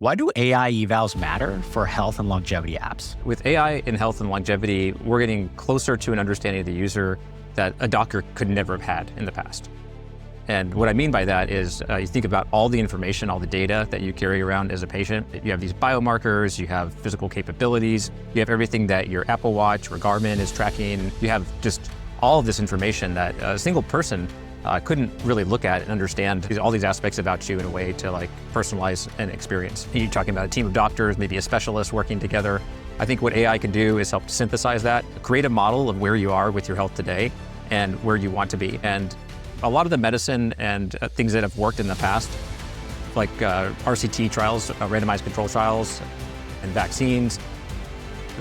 Why do AI evals matter for health and longevity apps? With AI in health and longevity, we're getting closer to an understanding of the user that a doctor could never have had in the past. And what I mean by that is you think about all the information, all the data that you carry around as a patient. You have these biomarkers, you have physical capabilities, you have everything that your Apple Watch or Garmin is tracking. You have just all of this information that a single person couldn't really look at and understand all these aspects about you in a way to personalize an experience. You're talking about a team of doctors, maybe a specialist working together. I think what AI can do is help synthesize that, create a model of where you are with your health today and where you want to be. And a lot of the medicine and things that have worked in the past, like RCT trials, randomized control trials, and vaccines,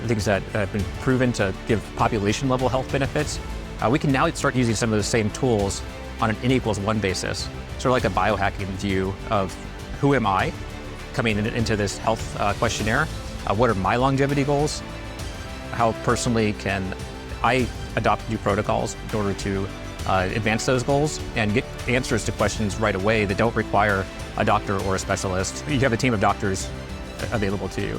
things that have been proven to give population level health benefits, we can now start using some of those same tools on an N=1 basis, sort of like a biohacking view of who am I coming into this health questionnaire, what are my longevity goals, how personally can I adopt new protocols in order to advance those goals and get answers to questions right away that don't require a doctor or a specialist. You have a team of doctors available to you.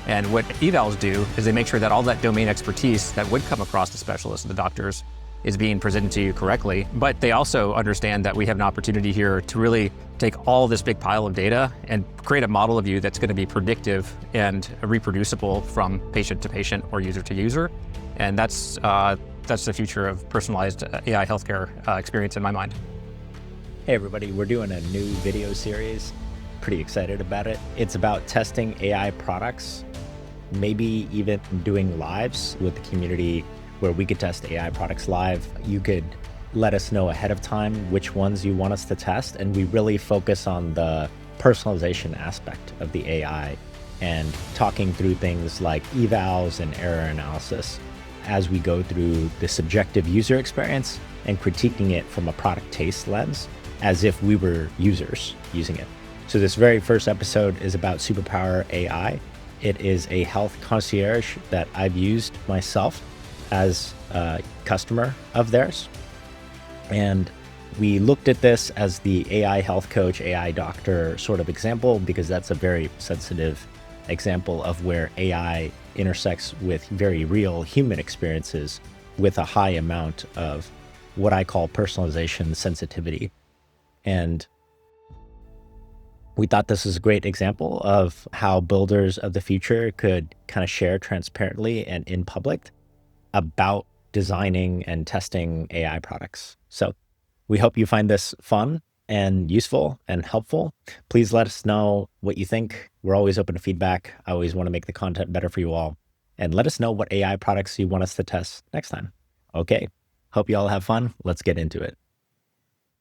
And what evals do is they make sure that all that domain expertise that would come across the specialists and the doctors is being presented to you correctly. But they also understand that we have an opportunity here to really take all this big pile of data and create a model of you that's going to be predictive and reproducible from patient to patient or user to user. And that's the future of personalized AI healthcare experience in my mind. Hey everybody, we're doing a new video series. Pretty excited about it. It's about testing AI products, maybe even doing lives with the community where we could test AI products live. You could let us know ahead of time which ones you want us to test, and we really focus on the personalization aspect of the AI and talking through things like evals and error analysis as we go through the subjective user experience and critiquing it from a product taste lens as if we were users using it. So this very first episode is about Superpower AI. It is a health concierge that I've used myself as a customer of theirs. And we looked at this as the AI health coach, AI doctor sort of example, because that's a very sensitive example of where AI intersects with very real human experiences with a high amount of what I call personalization sensitivity. And we thought this is a great example of how builders of the future could kind of share transparently and in public about designing and testing AI products. So we hope you find this fun and useful and helpful. Please let us know what you think. We're always open to feedback. I always want to make the content better for you all. And let us know what AI products you want us to test next time. Okay, hope you all have fun. Let's get into it.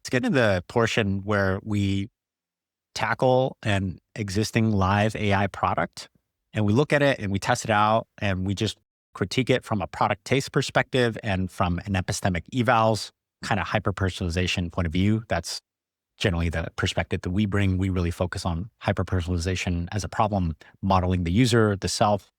Let's get into the portion where we tackle an existing live AI product and we look at it and we test it out and we just critique it from a product taste perspective and from an epistemic evals kind of hyper-personalization point of view. That's generally the perspective that we bring. We really focus on hyper-personalization as a problem, modeling the user, the self,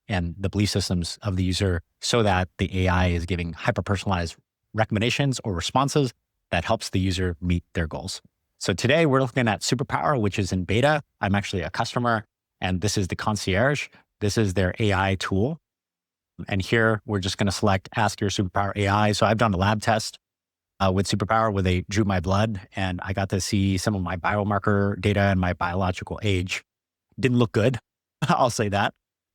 and the belief systems of the user so that the AI is giving hyper-personalized recommendations or responses that helps the user meet their goals. So today we're looking at Superpower, which is in beta. I'm actually a customer, and this is the Concierge. This is their AI tool. And here we're just going to select Ask Your Superpower AI. So I've done a lab test with Superpower where they drew my blood and I got to see some of my biomarker data and my biological age. Didn't look good. I'll say that.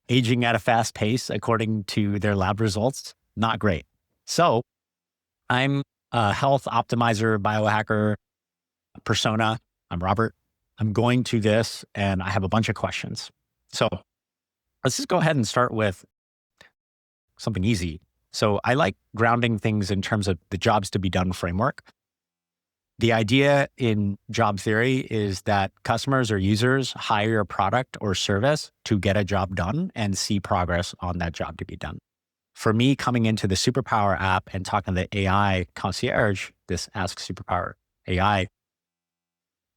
Aging at a fast pace, according to their lab results, not great. So I'm a health optimizer, biohacker persona. I'm Robert. I'm going to this and I have a bunch of questions. So let's just go ahead and start with something easy. So I like grounding things in terms of the jobs to be done framework. The idea in job theory is that customers or users hire a product or service to get a job done and see progress on that job to be done. For me, coming into the Superpower app and talking to the AI concierge, this Ask Superpower AI,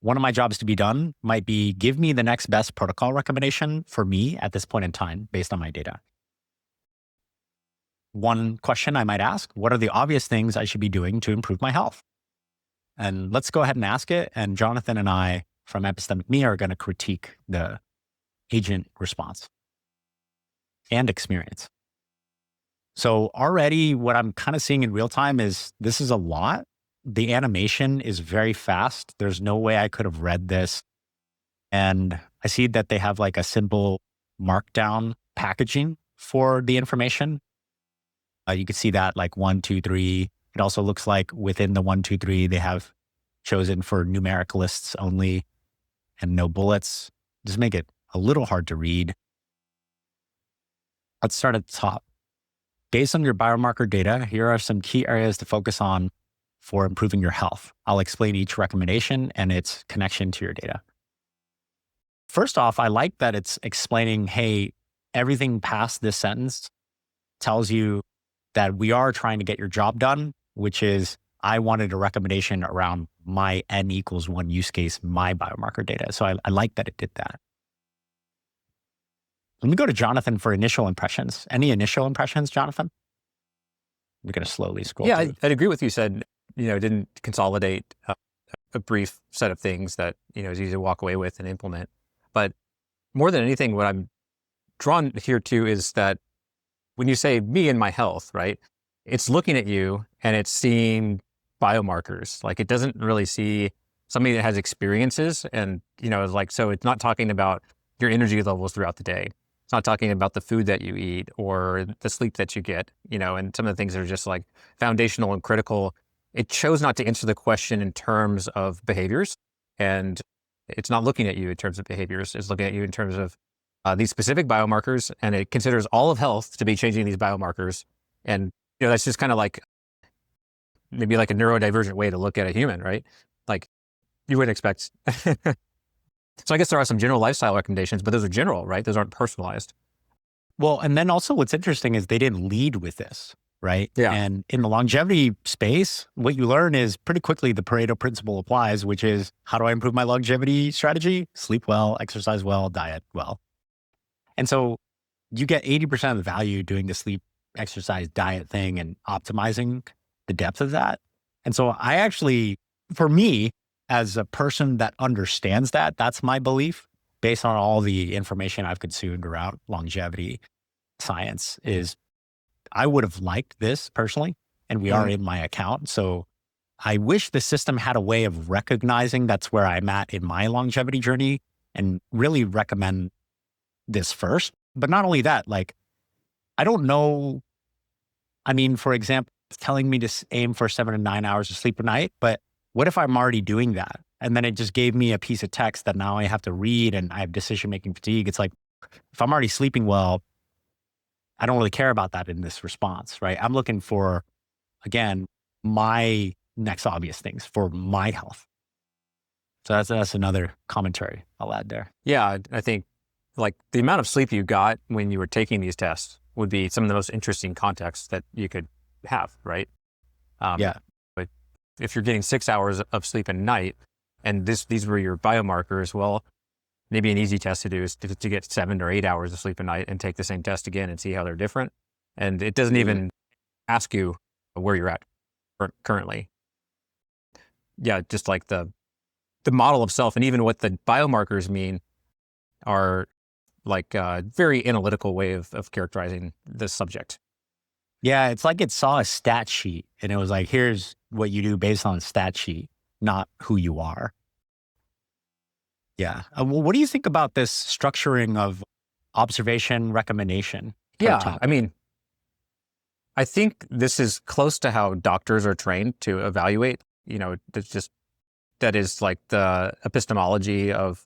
one of my jobs to be done might be give me the next best protocol recommendation for me at this point in time based on my data. One question I might ask, what are the obvious things I should be doing to improve my health? And let's go ahead and ask it. And Jonathan and I from epistemic me are going to critique the agent response and experience. So already what I'm kind of seeing in real time is this is a lot. The animation is very fast. There's no way I could have read this. And I see that they have like a simple markdown packaging for the information. You can see that like 1, 2, 3. It also looks like within the 1, 2, 3, they have chosen for numeric lists only and no bullets. Just make it a little hard to read. Let's start at the top. Based on your biomarker data, here are some key areas to focus on for improving your health. I'll explain each recommendation and its connection to your data. First off, I like that it's explaining, hey, everything past this sentence tells you that we are trying to get your job done, which is I wanted a recommendation around my N=1 use case, my biomarker data. So I like that it did that. Let me go to Jonathan for initial impressions. Any initial impressions, Jonathan? We're going to slowly scroll Yeah, through. I'd agree with you. Said, didn't consolidate a brief set of things that, is easy to walk away with and implement. But more than anything, what I'm drawn here to is that when you say me and my health, right, it's looking at you and it's seeing biomarkers. Like it doesn't really see somebody that has experiences and, so it's not talking about your energy levels throughout the day. It's not talking about the food that you eat or the sleep that you get, and some of the things that are just like foundational and critical. It chose not to answer the question in terms of behaviors, and it's not looking at you in terms of behaviors. It's looking at you in terms of these specific biomarkers, and it considers all of health to be changing these biomarkers. And, that's just kind of like maybe like a neurodivergent way to look at a human, right? Like you wouldn't expect. So I guess there are some general lifestyle recommendations, but those are general, right? Those aren't personalized. Well, and then also what's interesting is they didn't lead with this, right? Yeah. And in the longevity space, what you learn is pretty quickly the Pareto principle applies, which is how do I improve my longevity strategy? Sleep well, exercise well, diet well. And so you get 80% of the value doing the sleep, exercise, diet thing and optimizing the depth of that. And so I actually, for me, as a person that understands that, that's my belief based on all the information I've consumed around longevity science is I would have liked this personally, and we are in my account. So I wish the system had a way of recognizing that's where I'm at in my longevity journey and really recommend this first. But not only that, like, I don't know. I mean, for example, it's telling me to aim for 7 to 9 hours of sleep a night, but what if I'm already doing that? And then it just gave me a piece of text that now I have to read and I have decision-making fatigue. It's like, if I'm already sleeping well, I don't really care about that in this response, right? I'm looking for, again, my next obvious things for my health. So that's another commentary I'll add there. Yeah, I think like the amount of sleep you got when you were taking these tests would be some of the most interesting contexts that you could have, right? Yeah. But if you're getting 6 hours of sleep a night and these were your biomarkers, well, maybe an easy test to do is to get 7 or 8 hours of sleep a night and take the same test again and see how they're different. And it doesn't even ask you where you're at currently. Yeah, just like the model of self and even what the biomarkers mean are like a very analytical way of characterizing the subject. Yeah, it's like it saw a stat sheet and it was like, here's what you do based on a stat sheet, not who you are. Yeah. Well, what do you think about this structuring of observation recommendation? Yeah, I mean, I think this is close to how doctors are trained to evaluate. That is like the epistemology of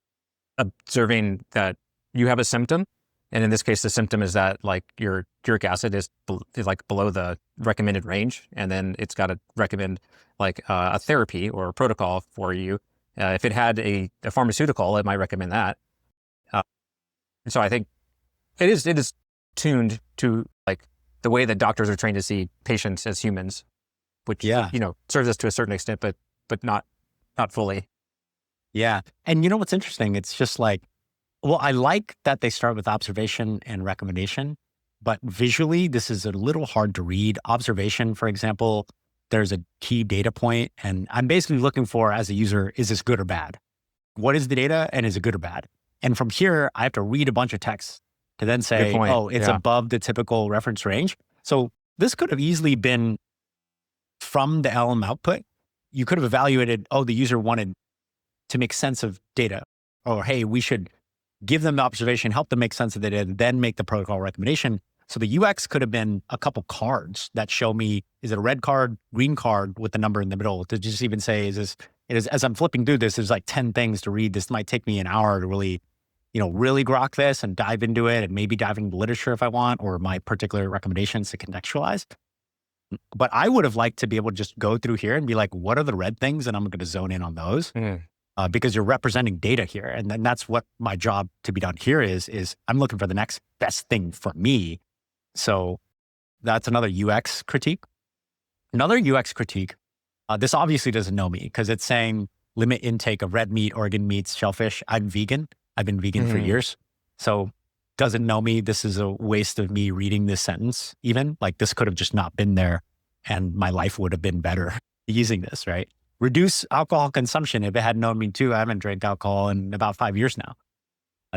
observing that you have a symptom. And in this case, the symptom is that like your uric acid is like below the recommended range. And then it's got to recommend like a therapy or a protocol for you. If it had a pharmaceutical, it might recommend that. And so I think it is tuned to like the way that doctors are trained to see patients as humans, which, serves us to a certain extent, but not fully. Yeah. And what's interesting? It's just like, well, I like that they start with observation and recommendation, but visually, this is a little hard to read. Observation, for example, there's a key data point, and I'm basically looking for, as a user, is this good or bad? what is the data and is it good or bad? And from here, I have to read a bunch of text to then say, oh, it's above the typical reference range. So this could have easily been from the LM output. You could have evaluated, oh, the user wanted to make sense of data, or hey, we should give them the observation, help them make sense of the data, then make the protocol recommendation. So the UX could have been a couple cards that show me, is it a red card, green card with the number in the middle, to just even say, as I'm flipping through this, there's like 10 things to read. This might take me an hour to really grok this and dive into it, and maybe dive into literature if I want, or my particular recommendations to contextualize. But I would have liked to be able to just go through here and be like, what are the red things? And I'm going to zone in on those. Because you're representing data here. And then that's what my job to be done here is I'm looking for the next best thing for me. So that's another UX critique. Another UX critique, this obviously doesn't know me because it's saying limit intake of red meat, organ meats, shellfish. I'm vegan. I've been vegan for years. So doesn't know me. This is a waste of me reading this sentence even. Like this could have just not been there and my life would have been better using this, right? Reduce alcohol consumption. If it had known me too, I haven't drank alcohol in about 5 years now.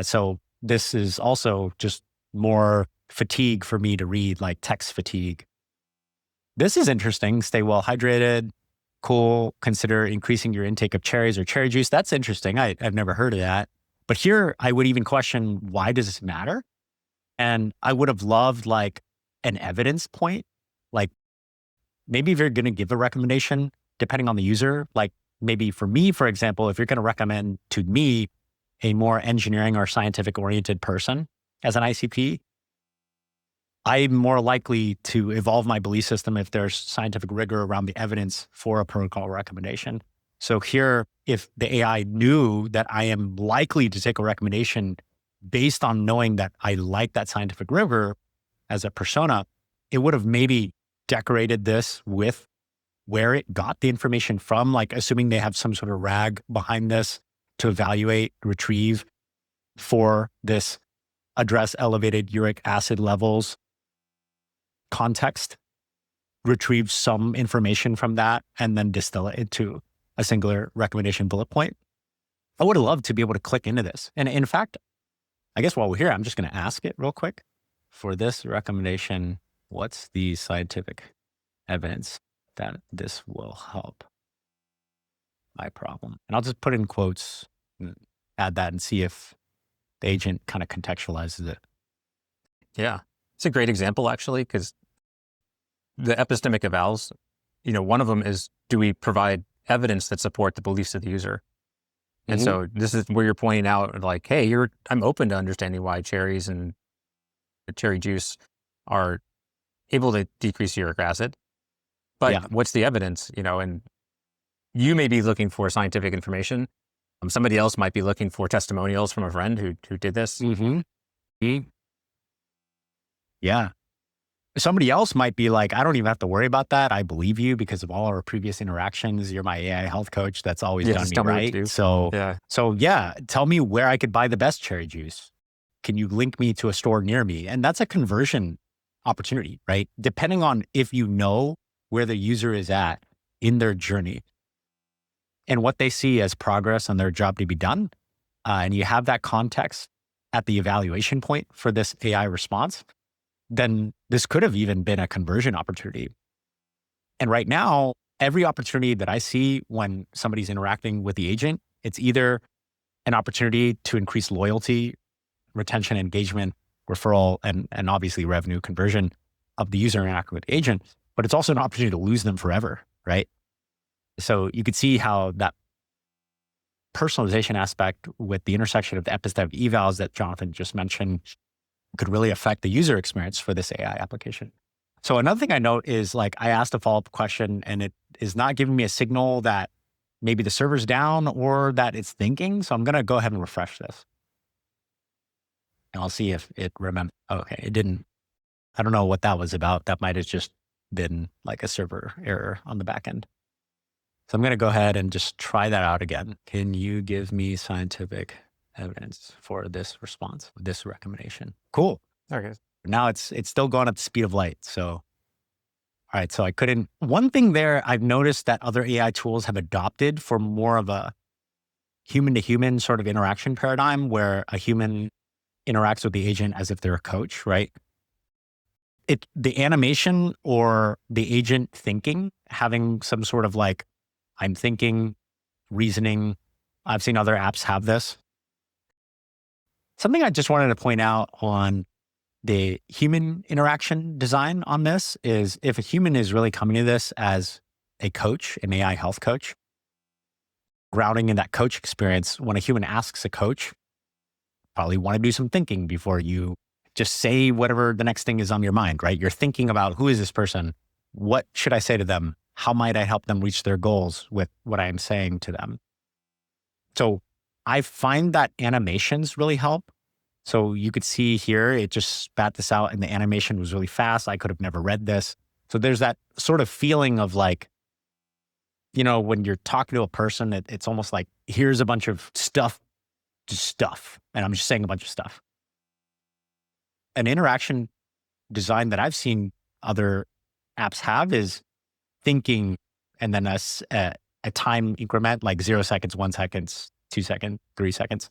So this is also just more fatigue for me to read, like text fatigue. This is interesting. Stay well hydrated. Cool. Consider increasing your intake of cherries or cherry juice. That's interesting. I've never heard of that. But here I would even question, why does this matter? And I would have loved like an evidence point. Like maybe if you're going to give a recommendation, depending on the user, like maybe for me, for example, if you're going to recommend to me a more engineering or scientific oriented person as an ICP, I'm more likely to evolve my belief system if there's scientific rigor around the evidence for a protocol recommendation. So here, if the AI knew that I am likely to take a recommendation based on knowing that I like that scientific rigor as a persona, it would have maybe decorated this with where it got the information from, like assuming they have some sort of RAG behind this to evaluate, retrieve for this address elevated uric acid levels context, retrieve some information from that, and then distill it into a singular recommendation bullet point. I would have loved to be able to click into this. And in fact, I guess while we're here, I'm just going to ask it real quick. For this recommendation, what's the scientific evidence that this will help my problem? And I'll just put in quotes, and add that and see if the agent kind of contextualizes it. Yeah, it's a great example actually, because the epistemic evals, one of them is, do we provide evidence that support the beliefs of the user? And so this is where you're pointing out like, hey, I'm open to understanding why cherries and cherry juice are able to decrease uric acid. But what's the evidence, and you may be looking for scientific information. Somebody else might be looking for testimonials from a friend who did this. Yeah. Somebody else might be like, I don't even have to worry about that. I believe you because of all our previous interactions. You're my AI health coach. That's always done me right. So tell me where I could buy the best cherry juice. Can you link me to a store near me? And that's a conversion opportunity, right? Depending on if you know where the user is at in their journey and what they see as progress on their job to be done, and you have that context at the evaluation point for this AI response, then this could have even been a conversion opportunity. And right now, every opportunity that I see when somebody's interacting with the agent, it's either an opportunity to increase loyalty, retention, engagement, referral, and obviously revenue conversion of the user interacting with the agent, but it's also an opportunity to lose them forever, right? So you could see how that personalization aspect with the intersection of the epistemic evals that Jonathan just mentioned could really affect the user experience for this AI application. So another thing I note is like I asked a follow-up question and it is not giving me a signal that maybe the server's down or that it's thinking. So I'm going to go ahead and refresh this. And I'll see if it remembers. Okay, it didn't. I don't know what that was about. That might have just been like a server error on the back end. So I'm going to go ahead and just try that out again. Can you give me scientific evidence for this response, this recommendation? Cool. Okay. Now it's still going at the speed of light. So, all right. So I couldn't, one thing there I've noticed that other AI tools have adopted for more of a human-to-human sort of interaction paradigm where a human interacts with the agent as if they're a coach, right? The animation or the agent thinking, having some sort of like, I'm thinking, reasoning. I've seen other apps have this. Something I just wanted to point out on the human interaction design on this is if a human is really coming to this as a coach, an AI health coach, grounding in that coach experience, when a human asks a coach, probably want to do some thinking before you just say whatever the next thing is on your mind, right? You're thinking about, who is this person? What should I say to them? How might I help them reach their goals with what I am saying to them? So I find that animations really help. So you could see here, it just spat this out and the animation was really fast. I could have never read this. So there's that sort of feeling of like, when you're talking to a person, it's almost like, here's a bunch of stuff, and I'm just saying a bunch of stuff. An interaction design that I've seen other apps have is thinking and then a time increment, like 0 seconds, 1 second, 2 seconds, 3 seconds,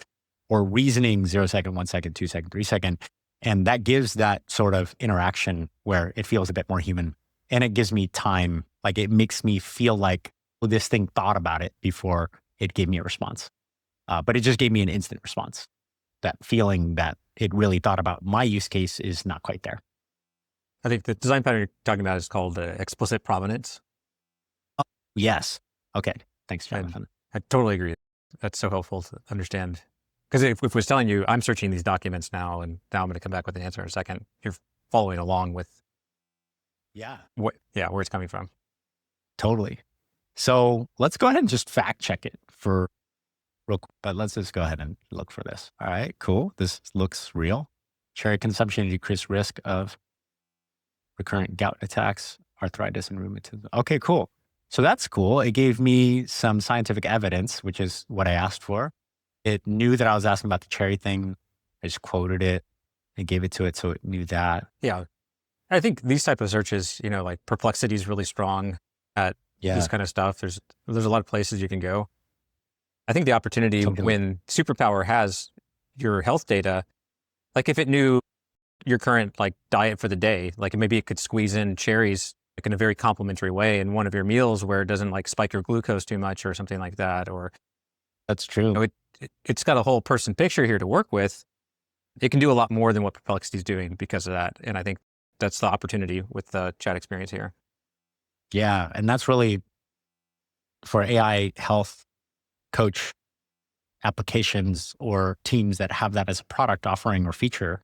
or reasoning 0 second, 1 second, 2 second, 3 second. And that gives that sort of interaction where it feels a bit more human. And it gives me time, like it makes me feel like, well, this thing thought about it before it gave me a response. But it just gave me an instant response. That feeling that it really thought about my use case is not quite there. I think the design pattern you're talking about is called explicit provenance. Oh, yes. Okay. Thanks, Jonathan. I totally agree. That's so helpful to understand. Because if it was telling you, I'm searching these documents now, and now I'm going to come back with an answer in a second, you're following along with where it's coming from. Totally. So let's go ahead and just fact check it but let's just go ahead and look for this. All right, cool. This looks real. Cherry consumption decreased risk of recurrent gout attacks, arthritis, and rheumatism. Okay, cool. So that's cool. It gave me some scientific evidence, which is what I asked for. It knew that I was asking about the cherry thing. I just quoted it and gave it to it, so it knew that. Yeah. I think these type of searches, like Perplexity is really strong at this kind of stuff. There's a lot of places you can go. I think the opportunity when Superpower has your health data, like if it knew your current like diet for the day, like maybe it could squeeze in cherries like in a very complimentary way in one of your meals where it doesn't like spike your glucose too much or something like that. Or that's true. It's got a whole person picture here to work with. It can do a lot more than what Perplexity is doing because of that. And I think that's the opportunity with the chat experience here. Yeah. And that's really for AI health coach applications or teams that have that as a product offering or feature.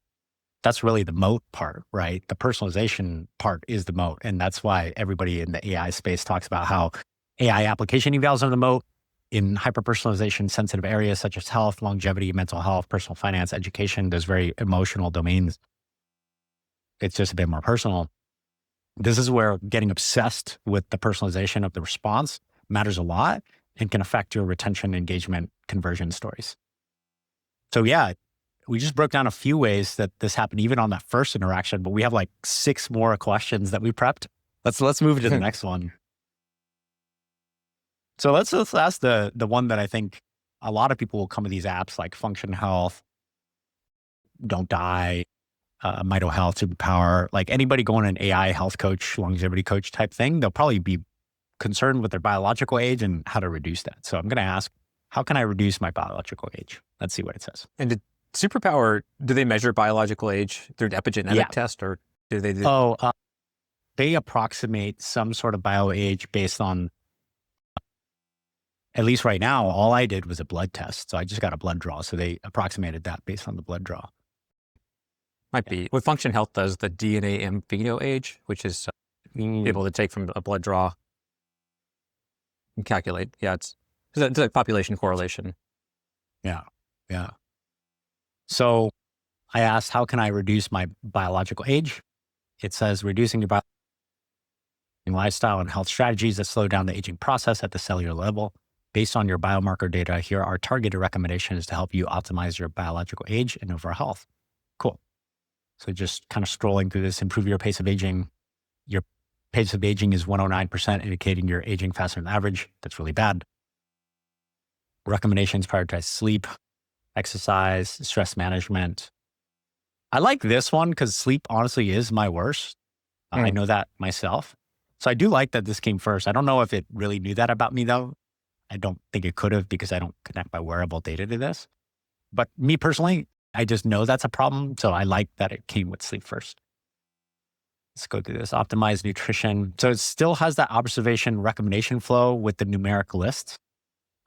That's really the moat part, right? The personalization part is the moat. And that's why everybody in the AI space talks about how AI application evals are the moat in hyper-personalization sensitive areas such as health, longevity, mental health, personal finance, education, those very emotional domains. It's just a bit more personal. This is where getting obsessed with the personalization of the response matters a lot and can affect your retention, engagement, conversion stories. So yeah, we just broke down a few ways that this happened even on that first interaction, but we have like 6 more questions that we prepped. Let's move to the next one. So let's ask the one that I think a lot of people will come to these apps like Function Health, Don't Die, Mito Health, Superpower, like anybody going an AI health coach, longevity coach type thing, they'll probably be concerned with their biological age and how to reduce that. So I'm going to ask, how can I reduce my biological age? Let's see what it says. And did Superpower, do they measure biological age through an epigenetic test, or do they do? They approximate some sort of bio age based on, at least right now, all I did was a blood test. So I just got a blood draw. So they approximated that based on the blood draw. Might be. What Function Health does, the DNA M pheno age, which is able to take from a blood draw and calculate. Yeah, it's a population correlation. Yeah. So I asked, how can I reduce my biological age? It says reducing your biological lifestyle and health strategies that slow down the aging process at the cellular level. Based on your biomarker data, here are targeted recommendations to help you optimize your biological age and overall health. Cool. So just kind of scrolling through this, improve your pace of aging. Your pace of aging is 109%, indicating you're aging faster than average. That's really bad. Recommendations prioritize sleep, exercise, stress management. I like this one because sleep honestly is my worst. I know that myself. So I do like that this came first. I don't know if it really knew that about me though. I don't think it could have because I don't connect my wearable data to this. But me personally, I just know that's a problem. So I like that it came with sleep first. Let's go through this. Optimize nutrition. So it still has that observation recommendation flow with the numeric list.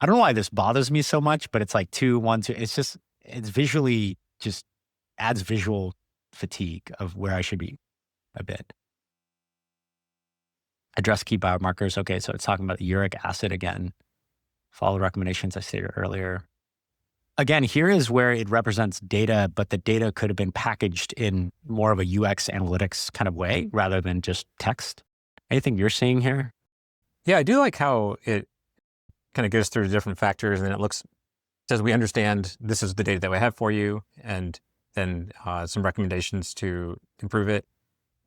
I don't know why this bothers me so much, but it's like 2, 1, 2. It's visually just adds visual fatigue of where I should be a bit. Address key biomarkers. Okay, so it's talking about uric acid again. Follow recommendations I stated earlier. Again, here is where it represents data, but the data could have been packaged in more of a UX analytics kind of way rather than just text. Anything you're seeing here? Yeah, I do like how it kind of goes through different factors and it says we understand this is the data that we have for you, and then some recommendations to improve it.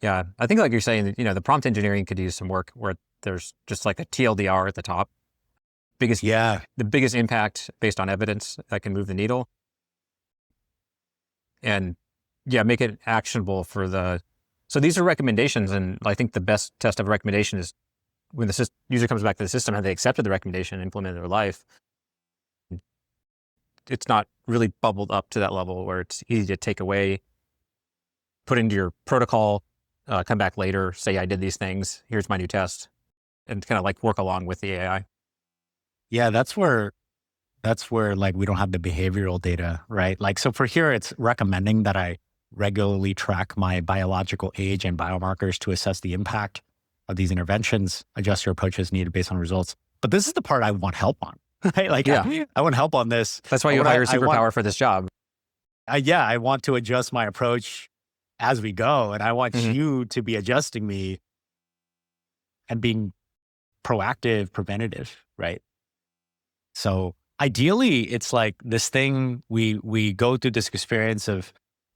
Yeah, I think like you're saying, the prompt engineering could use some work where there's just like a TLDR at the top. The biggest impact based on evidence that can move the needle. And make it actionable so these are recommendations. And I think the best test of a recommendation is when the user comes back to the system, have they accepted the recommendation and implemented their life. It's not really bubbled up to that level where it's easy to take away, put into your protocol, come back later, say I did these things, here's my new test, and kind of like work along with the AI. Yeah, that's where like we don't have the behavioral data, right? Like, so for here, it's recommending that I regularly track my biological age and biomarkers to assess the impact of these interventions, adjust your approaches needed based on results. But this is the part I want help on, right? Like, I want help on this. That's why you hire Superpower for this job. I want to adjust my approach as we go. And I want you to be adjusting me and being proactive, preventative, right? So ideally, it's like this thing, we go through this experience of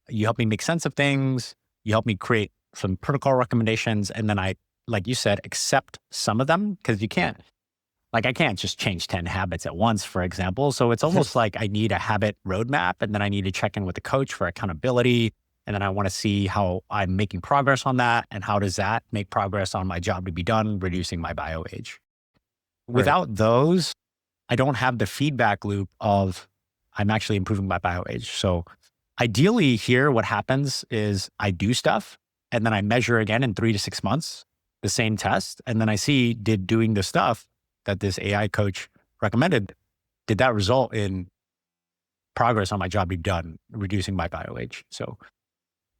you help me make sense of things, you help me create some protocol recommendations, and then I, like you said, accept some of them because I can't just change 10 habits at once, for example. So it's almost like I need a habit roadmap, and then I need to check in with the coach for accountability. And then I want to see how I'm making progress on that. And how does that make progress on my job to be done, reducing my bio age? Without those, I don't have the feedback loop of I'm actually improving my bio age. So ideally here, what happens is I do stuff and then I measure again in 3 to 6 months, the same test. And then I see, did doing the stuff that this AI coach recommended, did that result in progress on my job to be done, reducing my bio age? So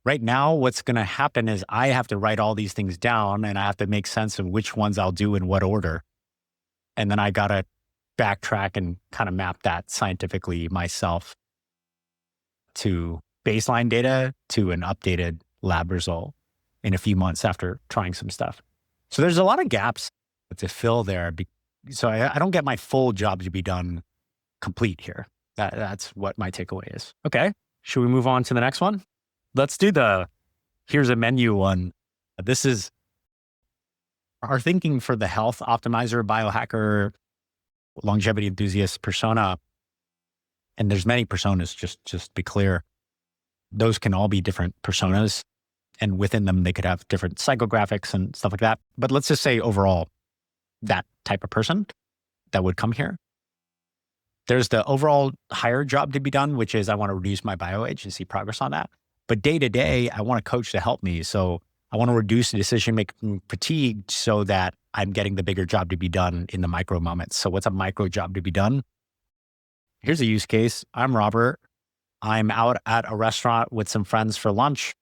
right now, what's going to happen is I have to write all these things down and I have to make sense of which ones I'll do in what order. And then I got to backtrack and kind of map that scientifically myself to baseline data to an updated lab result in a few months after trying some stuff. So there's a lot of gaps to fill there. So I don't get my full job to be done complete here. That's what my takeaway is. Okay. Should we move on to the next one? Let's do here's a menu one. This is our thinking for the health optimizer, biohacker, longevity enthusiast persona. And there's many personas, just be clear. Those can all be different personas. And within them, they could have different psychographics and stuff like that. But let's just say overall, that type of person that would come here. There's the overall higher job to be done, which is I want to reduce my bio age and see progress on that. But day to day, I want a coach to help me. So I want to reduce the decision-making fatigue so that I'm getting the bigger job to be done in the micro moments. So what's a micro job to be done? Here's a use case. I'm Robert. I'm out at a restaurant with some friends for lunch.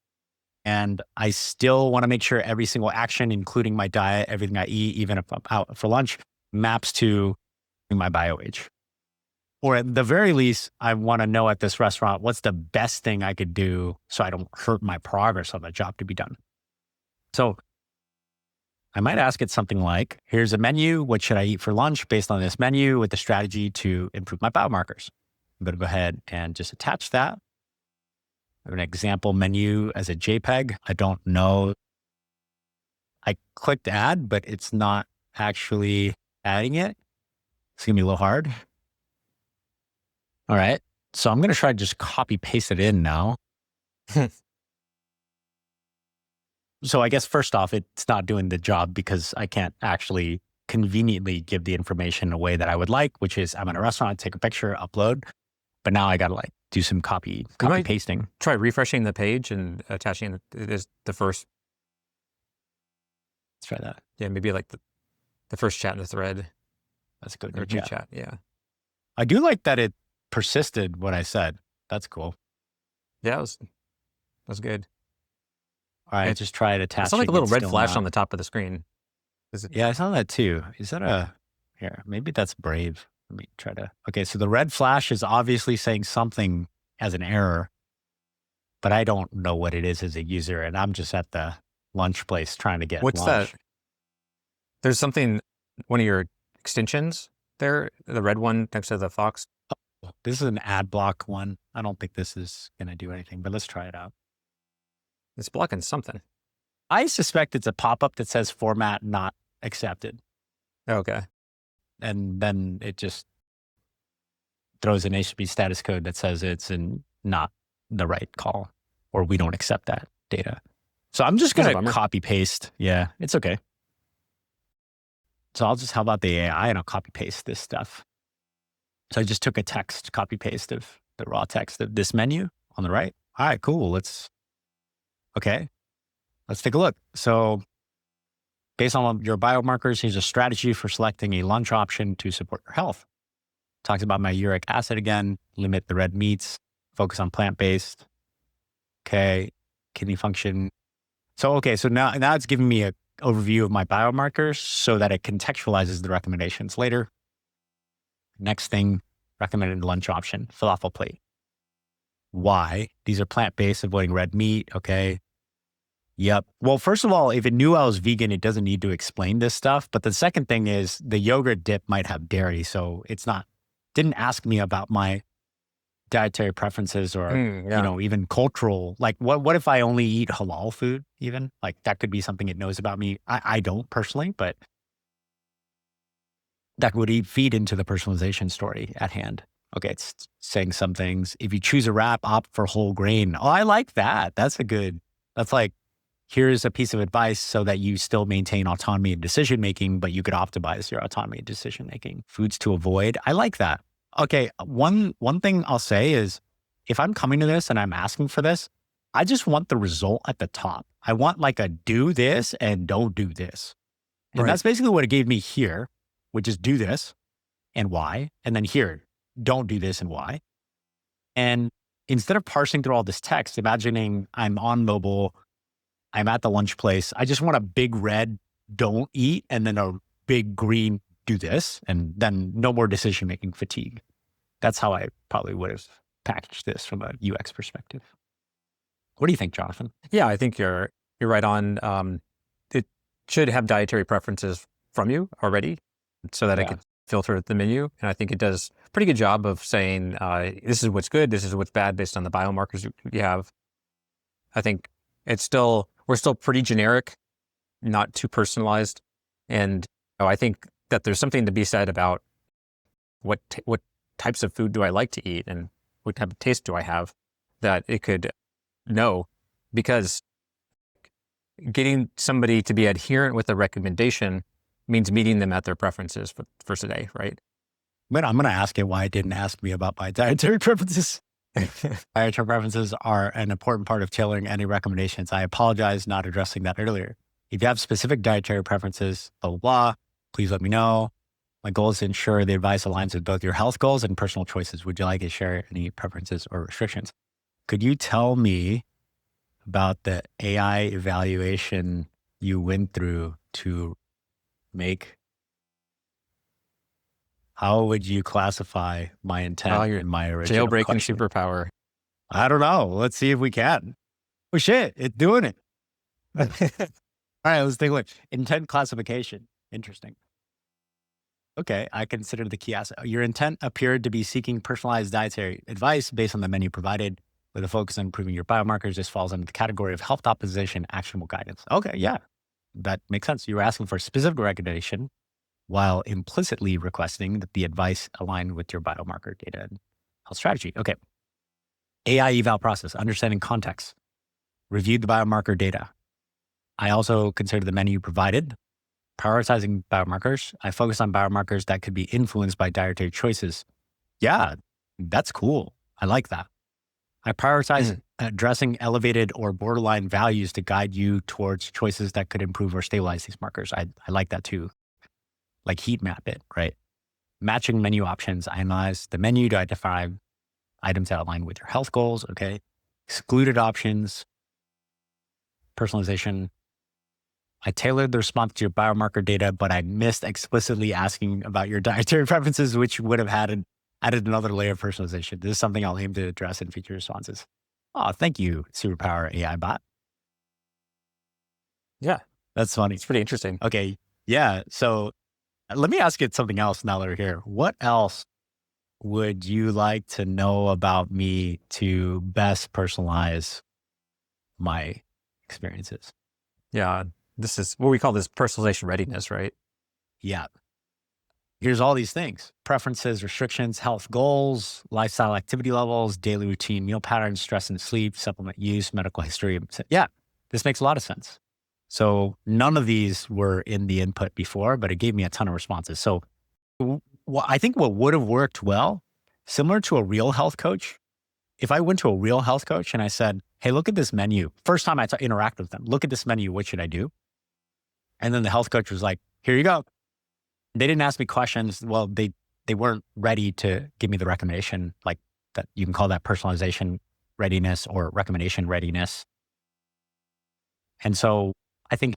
And I still want to make sure every single action, including my diet, everything I eat, even if I'm out for lunch, maps to my bio age. Or at the very least, I want to know at this restaurant, what's the best thing I could do so I don't hurt my progress on the job to be done. So I might ask it something like, here's a menu. What should I eat for lunch based on this menu with the strategy to improve my biomarkers? I'm going to go ahead and just attach that. I have an example menu as a JPEG. I don't know. I clicked add, but it's not actually adding it. It's going to be a little hard. All right. So I'm going to try to just copy paste it in now. So I guess first off, it's not doing the job because I can't actually conveniently give the information in a way that I would like, which is I'm in a restaurant, take a picture, upload. But now I got to like do some copy pasting. Try refreshing the page and attaching the first. Let's try that. Yeah, maybe like the first chat in the thread. That's good. Or new chat. Yeah. I do like that it persisted what I said. That's cool. Yeah, that was good. All right, just try it attaching. It's like a little red flash on the top of the screen. Yeah, I saw that too. Is that here, maybe that's Brave. Let me try to, okay, so the red flash is obviously saying something as an error, but I don't know what it is as a user, and I'm just at the lunch place trying to get What's lunch. that? There's something, one of your extensions there, the red one next to the Fox. Oh, this is an ad block one. I don't think this is going to do anything, but let's try it out. It's blocking something. I suspect it's a pop-up that says format not accepted. Okay. And then it just throws an HTTP status code that says it's not the right call, or we don't accept that data. So I'm just going to copy paste. Yeah, it's okay. So how about the AI, and I'll copy paste this stuff. So I just took a text copy paste of the raw text of this menu on the right. All right, cool. Let's take a look. So based on your biomarkers, here's a strategy for selecting a lunch option to support your health. Talks about my uric acid again, limit the red meats, focus on plant-based. Okay, kidney function. So now it's giving me an overview of my biomarkers so that it contextualizes the recommendations later. Next thing, recommended lunch option, falafel plate. Why? These are plant-based, avoiding red meat. Okay. Yep. Well, first of all, if it knew I was vegan, it doesn't need to explain this stuff. But the second thing is the yogurt dip might have dairy. So didn't ask me about my dietary preferences or, even cultural. Like what if I only eat halal food even? Like that could be something it knows about me. I don't personally, but that would feed into the personalization story at hand. Okay, it's saying some things. If you choose a wrap, opt for whole grain. Oh, I like that. That's like, here's a piece of advice so that you still maintain autonomy in decision-making, but you could optimize your autonomy in decision-making. Foods to avoid. I like that. Okay, one thing I'll say is if I'm coming to this and I'm asking for this, I just want the result at the top. I want like a do this and don't do this. And that's basically what it gave me here, which is do this and why. And then here, don't do this and why. And instead of parsing through all this text, imagining I'm on mobile, I'm at the lunch place, I just want a big red, don't eat, and then a big green, do this, and then no more decision-making fatigue. That's how I probably would have packaged this from a UX perspective. What do you think, Jonathan? Yeah, I think you're right on. It should have dietary preferences from you already so that it could filter the menu. And I think it does a pretty good job of saying, this is what's good, this is what's bad based on the biomarkers you have. I think we're still pretty generic, not too personalized. And I think that there's something to be said about what types of food do I like to eat and what type of taste do I have that it could know, because getting somebody to be adherent with a recommendation means meeting them at their preferences for today, right? But I'm going to ask it why it didn't ask me about my dietary preferences. Dietary preferences are an important part of tailoring any recommendations. I apologize not addressing that earlier. If you have specific dietary preferences, blah, blah, blah, please let me know. My goal is to ensure the advice aligns with both your health goals and personal choices. Would you like to share any preferences or restrictions? Could you tell me about the AI evaluation you went through to make? How would you classify my intent in my original jailbreaking question? superpower? I don't know. Let's see if we can. Oh shit, it's doing it. All right, let's take a look. Intent classification. Interesting. Okay, I consider the key asset. Your intent appeared to be seeking personalized dietary advice based on the menu provided with a focus on improving your biomarkers. This falls under the category of health optimization actionable guidance. Okay, yeah, that makes sense. You were asking for a specific recommendation while implicitly requesting that the advice align with your biomarker data and health strategy. Okay. AI eval process, understanding context, reviewed the biomarker data. I also consider the menu provided, prioritizing biomarkers. I focus on biomarkers that could be influenced by dietary choices. Yeah, that's cool. I like that. I prioritize addressing elevated or borderline values to guide you towards choices that could improve or stabilize these markers. I like that too. Like heat map it, right? Matching menu options. I analyze the menu to identify items that align with your health goals. Okay. Excluded options, personalization. I tailored the response to your biomarker data, but I missed explicitly asking about your dietary preferences, which would have added another layer of personalization. This is something I'll aim to address in future responses. Oh, thank you, Superpower AI bot. Yeah. That's funny. It's pretty interesting. Okay. Yeah. So let me ask you something else now that we're here. What else would you like to know about me to best personalize my experiences? Yeah. This is what we call this personalization readiness, right? Yeah. Here's all these things: preferences, restrictions, health goals, lifestyle activity levels, daily routine, meal patterns, stress and sleep, supplement use, medical history. Yeah, this makes a lot of sense. So none of these were in the input before, but it gave me a ton of responses. So I think what would have worked well, similar to a real health coach, if I went to a real health coach and I said, hey, look at this menu. First time I interact with them, look at this menu. What should I do? And then the health coach was like, here you go. They didn't ask me questions. Well, they weren't ready to give me the recommendation, like that. You can call that personalization readiness or recommendation readiness. And so I think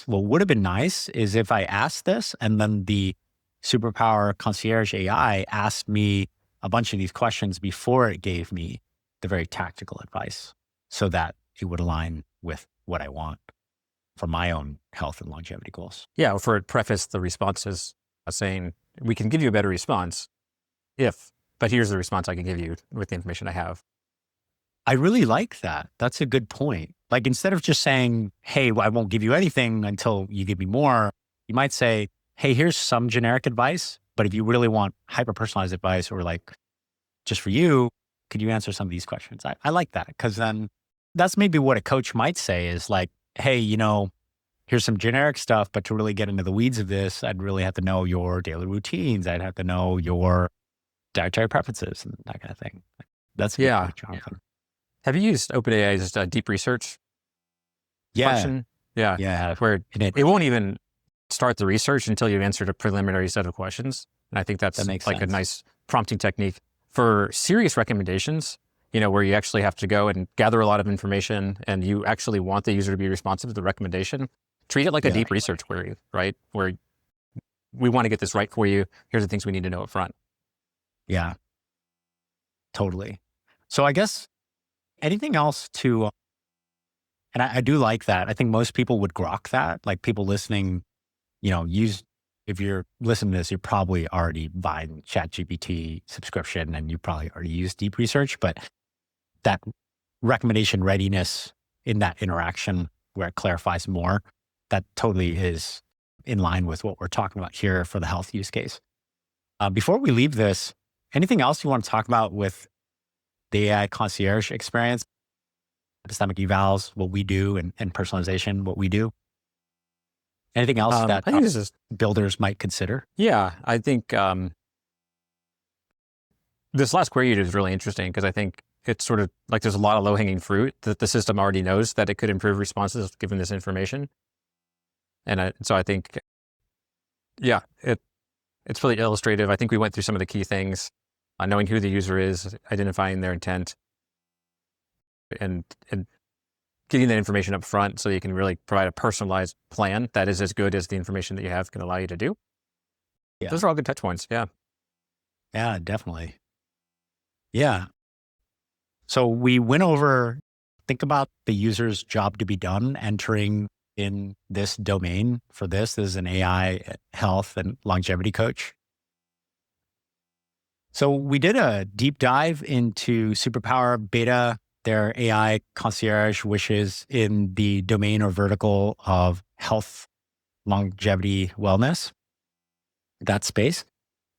what would have been nice is if I asked this and then the Superpower Concierge AI asked me a bunch of these questions before it gave me the very tactical advice so that it would align with what I want for my own health and longevity goals. Yeah, for it preface the responses saying, we can give you a better response but here's the response I can give you with the information I have. I really like that. That's a good point. Like instead of just saying, hey, I won't give you anything until you give me more, you might say, hey, here's some generic advice, but if you really want hyper-personalized advice or like just for you, could you answer some of these questions? I like that because then that's maybe what a coach might say is like, hey, here's some generic stuff, but to really get into the weeds of this, I'd really have to know your daily routines. I'd have to know your dietary preferences and that kind of thing. That's a good point, Jonathan. Have you used OpenAI's deep research function? Yeah. Yeah. Where it won't even start the research until you've answered a preliminary set of questions. And I think that makes like sense. A nice prompting technique for serious recommendations, where you actually have to go and gather a lot of information and you actually want the user to be responsive to the recommendation. Treat it like a deep research query, right? Where we want to get this right for you. Here's the things we need to know up front. Yeah, totally. So I guess anything else to, and I do like that. I think most people would grok that. Like people listening, if you're listening to this, you're probably already buying ChatGPT subscription and you probably already use deep research, but that recommendation readiness in that interaction where it clarifies more, that totally is in line with what we're talking about here for the health use case. Before we leave this, anything else you want to talk about with the AI concierge experience, epistemic evals, what we do, and personalization, what we do? Anything else that I think builders might consider? Yeah, I think this last query you did is really interesting because I think it's sort of like there's a lot of low-hanging fruit that the system already knows that it could improve responses given this information. And so I think, it's really illustrative. I think we went through some of the key things, knowing who the user is, identifying their intent, and getting that information up front so you can really provide a personalized plan that is as good as the information that you have can allow you to do. Yeah. Those are all good touch points. Yeah. Yeah, definitely. Yeah. So we went over, think about the user's job to be done entering in this domain for this. This is an AI health and longevity coach. So we did a deep dive into Superpower Beta, their AI concierge, which is in the domain or vertical of health, longevity, wellness, that space.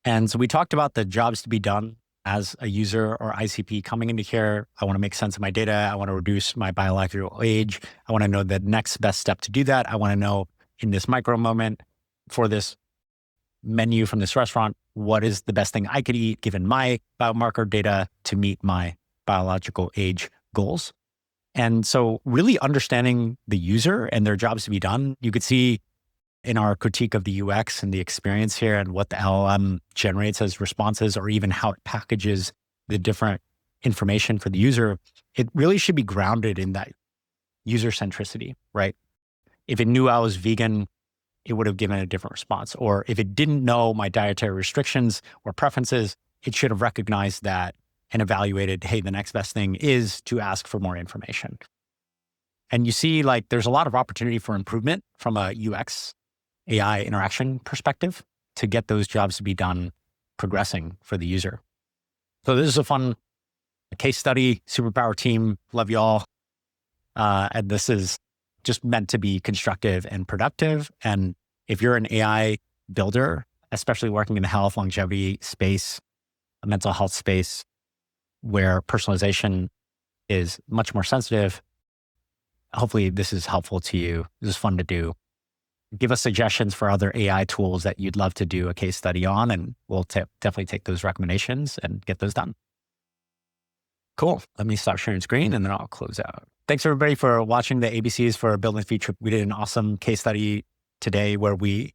And so we talked about the jobs to be done as a user or ICP coming into here. I want to make sense of my data. I want to reduce my biological age. I want to know the next best step to do that. I want to know in this micro moment for this menu from this restaurant, what is the best thing I could eat given my biomarker data to meet my biological age goals. And so really understanding the user and their jobs to be done, you could see in our critique of the UX and the experience here and what the LLM generates as responses, or even how it packages the different information for the user, it really should be grounded in that user centricity, right? If it knew I was vegan, it would have given a different response. Or if it didn't know my dietary restrictions or preferences, it should have recognized that and evaluated, hey, the next best thing is to ask for more information. And you see, like, there's a lot of opportunity for improvement from a UX AI interaction perspective to get those jobs to be done progressing for the user. So this is a fun case study. Superpower team, love y'all. And this is just meant to be constructive and productive. And if you're an AI builder, especially working in the health, longevity space, a mental health space, where personalization is much more sensitive, hopefully this is helpful to you. This is fun to do. Give us suggestions for other AI tools that you'd love to do a case study on, and we'll definitely take those recommendations and get those done. Cool. Let me stop sharing screen and then I'll close out. Thanks everybody for watching the ABCs for building the feature. We did an awesome case study today where we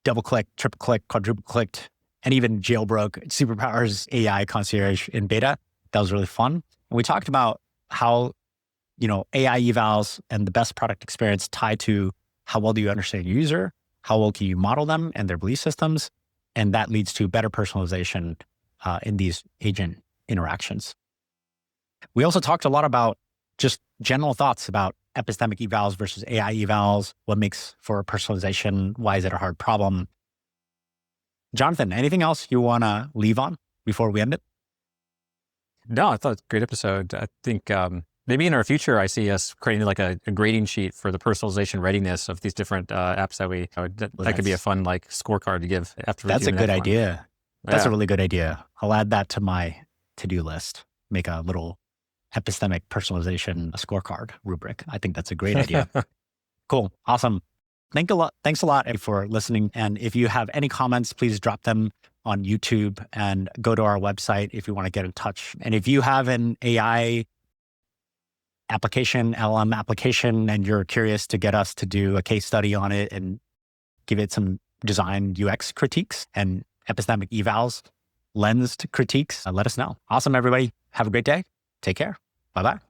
double-clicked, triple-clicked, quadruple-clicked, and even jailbroke Superpower's AI Concierge in beta. That was really fun. And we talked about how, AI evals and the best product experience tie to how well do you understand your user, how well can you model them and their belief systems, and that leads to better personalization in these agent interactions. We also talked a lot about just general thoughts about epistemic evals versus AI evals, what makes for personalization, why is it a hard problem? Jonathan, anything else you want to leave on before we end it? No, I thought it was a great episode. I think maybe in our future, I see us creating like a grading sheet for the personalization readiness of these different apps that could be a fun like scorecard to give after. That's a good idea. That's a really good idea. I'll add that to my to-do list. Make a little epistemic personalization scorecard rubric. I think that's a great idea. Cool. Awesome. Thanks a lot for listening. And if you have any comments, please drop them on YouTube and go to our website if you want to get in touch. And if you have an AI application, LM application, and you're curious to get us to do a case study on it and give it some design UX critiques and epistemic evals, lensed critiques, let us know. Awesome, everybody. Have a great day. Take care. Bye-bye.